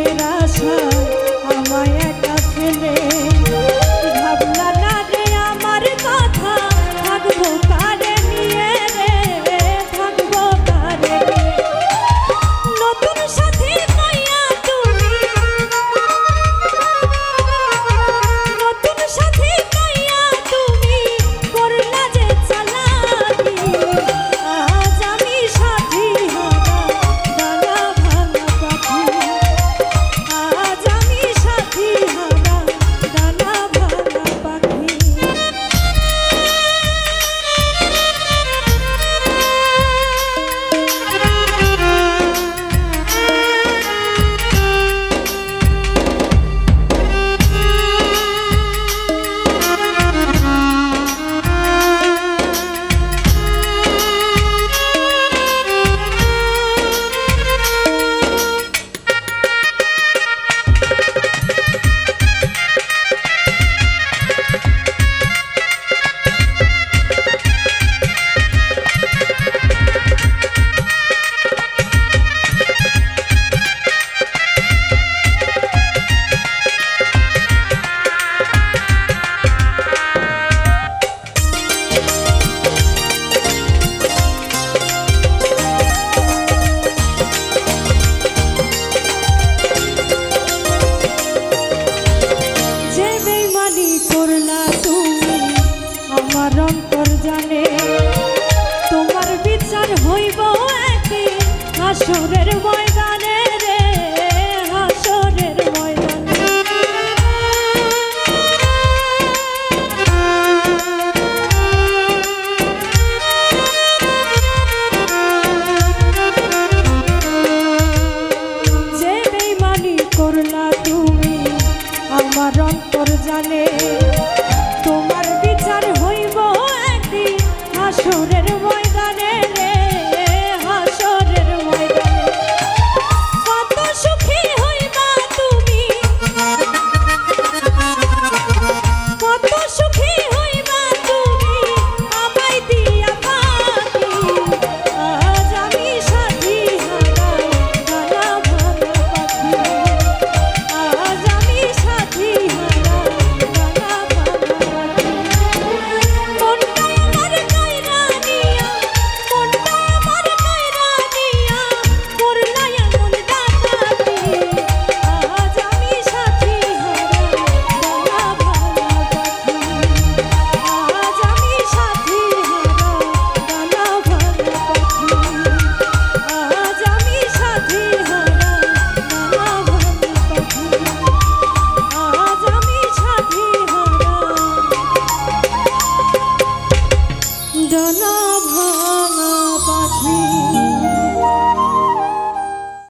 মনের আশা আমায় একা ফেলে ভাবলা না রে আমার কথা থাকবো কারে নিয়ে রে থাকবো কারে নতুন সাথী পাইয়া তুমি নতুন সাথী পাইয়া তুমি করলা যে চালাকি আজ আমি সাথী হারা ডানা ভাঙা পাখি আজ আমি সাথী হারা ডানা ভাঙা পাখি করলা তুমি আমার অন্তর জানে তোমার বিচার হইব একদিন হাসরের ময়দানে রে হাসরের ময়দানে যে বেঈমানি করলা তুমি আমার অন্তর জানে তোমার বিচার হইব একদিন হাসরের ময়দানে রে হাসরের ময়দানে কত সুখী হইবা তুমি কত সুখী হইবা তুমি আমায় দিয়া ফাঁকি আজ আমি সাথী হারা ডানা ভাঙা পাখি আজ আমি সাথী হারা ডানা ভাঙা পাখি মনটা আমার কাইরা নিয়া মনটা আমার কাইরা নিয়া করলা এমন ডাকাতি আজ আমি সাথী হারা ডানা ভাঙা পাখি আজ আমি সাথী হারা ডানা ভাঙা পাখি আজ আমি সাথী হারা ডানা ভাঙা পাখি আজ আমি সাথী হারা ডানা